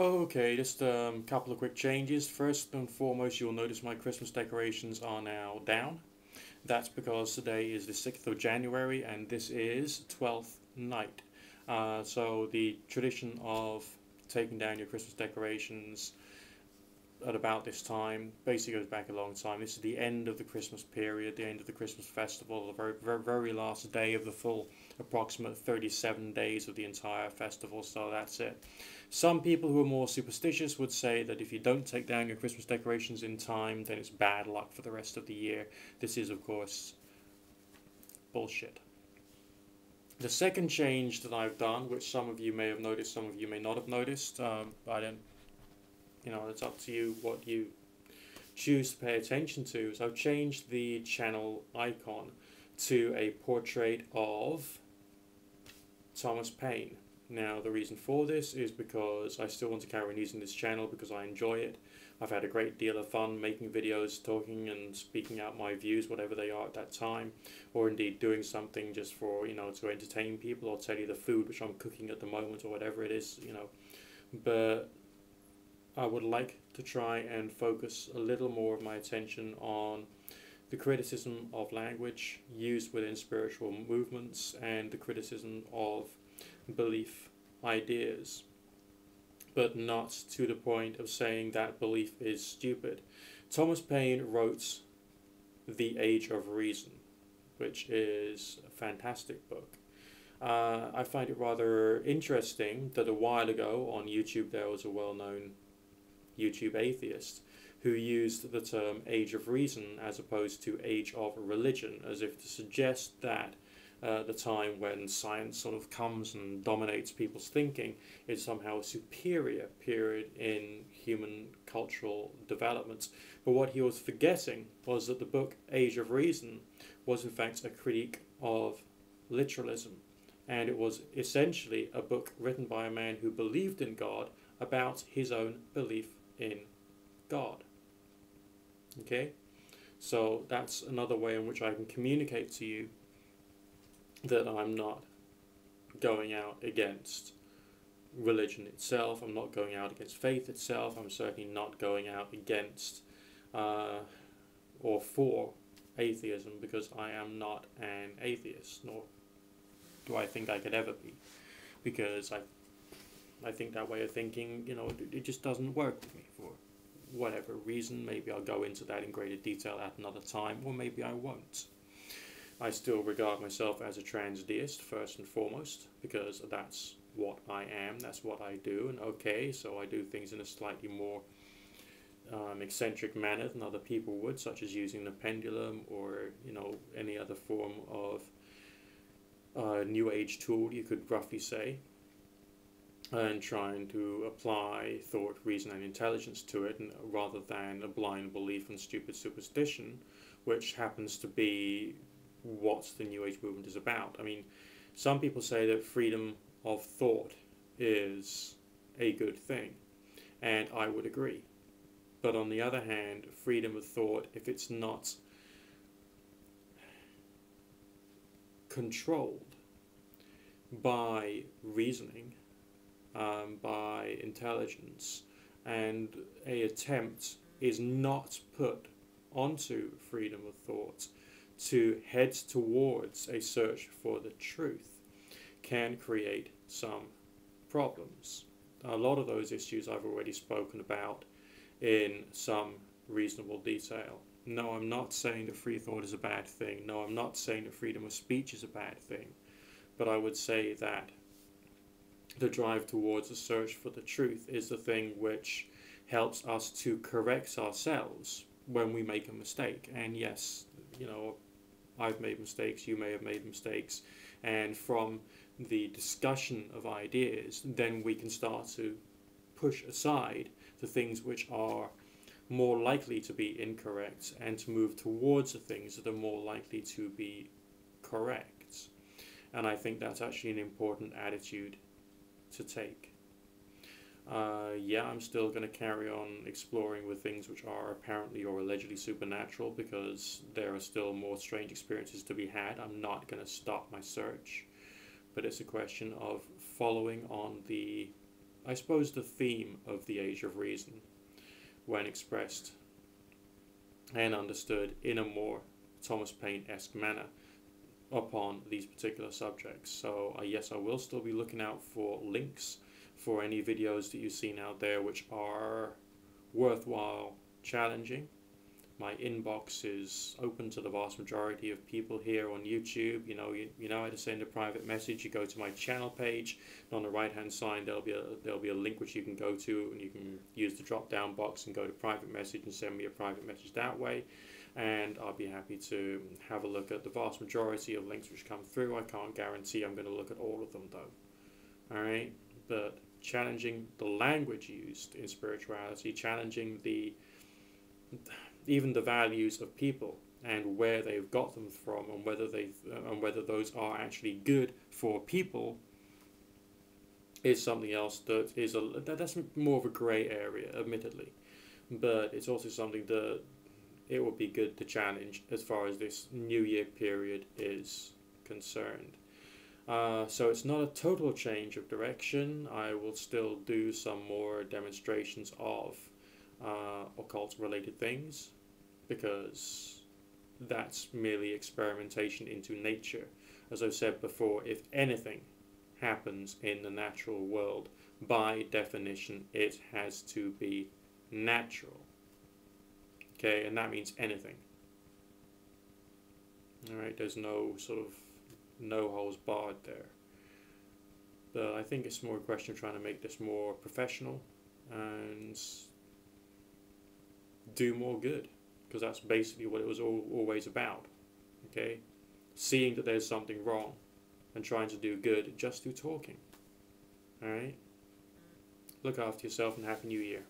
Okay, just a couple of quick changes. First and foremost, you'll notice my Christmas decorations are now down. That's because today is the 6th of January and this is 12th night. So the tradition of taking down your Christmas decorations at about this time basically goes back a long time. This is the end of the Christmas period, the end of the Christmas festival, the very last day of the full approximate 37 days of the entire festival, so that's it. Some people who are more superstitious would say that if you don't take down your Christmas decorations in time, then it's bad luck for the rest of the year. This is, of course, bullshit. The second change that I've done, which some of you may have noticed, some of you may not have noticed, I don't, it's up to you what you choose to pay attention to. So I've changed the channel icon to a portrait of Thomas Paine. Now, the reason for this is because I still want to carry on using this channel because I enjoy it. I've had a great deal of fun making videos, talking and speaking out my views, whatever they are at that time, or indeed doing something just for, to entertain people or tell you the food which I'm cooking at the moment or whatever it is, But I would like to try and focus a little more of my attention on the criticism of language used within spiritual movements and the criticism of belief ideas, but not to the point of saying that belief is stupid. Thomas Paine wrote The Age of Reason, which is a fantastic book. I find it rather interesting that a while ago on YouTube there was a well-known YouTube atheist who used the term Age of Reason as opposed to Age of Religion, as if to suggest that the time when science sort of comes and dominates people's thinking is somehow a superior period in human cultural development. But what he was forgetting was that the book Age of Reason was in fact a critique of literalism, and it was essentially a book written by a man who believed in God about his own belief in God. Okay? So that's another way in which I can communicate to you that I'm not going out against religion itself, I'm not going out against faith itself, I'm certainly not going out against or for atheism, because I am not an atheist, nor do I think I could ever be, because I think that way of thinking, it just doesn't work with me for whatever reason. Maybe I'll go into that in greater detail at another time, or maybe I won't. I still regard myself as a transdeist first and foremost, because that's what I am, that's what I do, and okay, so I do things in a slightly more eccentric manner than other people would, such as using the pendulum or, any other form of New Age tool, you could roughly say, and trying to apply thought, reason, and intelligence to it, rather than a blind belief and stupid superstition, which happens to be what the New Age movement is about. I mean, some people say that freedom of thought is a good thing, and I would agree. But on the other hand, freedom of thought, if it's not controlled by reasoning, by intelligence, and a attempt is not put onto freedom of thought to head towards a search for the truth, can create some problems. A lot of those issues I've already spoken about in some reasonable detail. No, I'm not saying that free thought is a bad thing. No, I'm not saying that freedom of speech is a bad thing. But I would say that the drive towards a search for the truth is the thing which helps us to correct ourselves when we make a mistake. And yes, I've made mistakes, you may have made mistakes, and from the discussion of ideas, then we can start to push aside the things which are more likely to be incorrect and to move towards the things that are more likely to be correct. And I think that's actually an important attitude to take. Yeah, I'm still going to carry on exploring with things which are apparently or allegedly supernatural, because there are still more strange experiences to be had. I'm not going to stop my search, but it's a question of following on the I suppose, the theme of the Age of Reason when expressed and understood in a more Thomas Paine-esque manner upon these particular subjects. So yes, I will still be looking out for links for any videos that you've seen out there which are worthwhile challenging. My inbox is open to the vast majority of people here on YouTube. You know how to send a private message. You go to my channel page, and on the right hand side there'll be a link which you can go to, and you can use the drop down box and go to private message and send me a private message that way. And I'll be happy to have a look at the vast majority of links which come through. I can't guarantee I'm going to look at all of them though. Alright, but challenging the language used in spirituality, challenging even the values of people and where they've got them from, and whether those are actually good for people, is something else that's more of a grey area, admittedly, but it's also something that it would be good to challenge as far as this New Year period is concerned. So it's not a total change of direction. I will still do some more demonstrations of occult related things, because that's merely experimentation into nature. As I've said before, if anything happens in the natural world, by definition it has to be natural. Okay, and that means anything. Alright, there's no holes barred there. But I think it's more a question of trying to make this more professional and do more good, because that's basically what it was always about. Okay, seeing that there's something wrong and trying to do good just through talking. Alright, look after yourself and Happy New Year.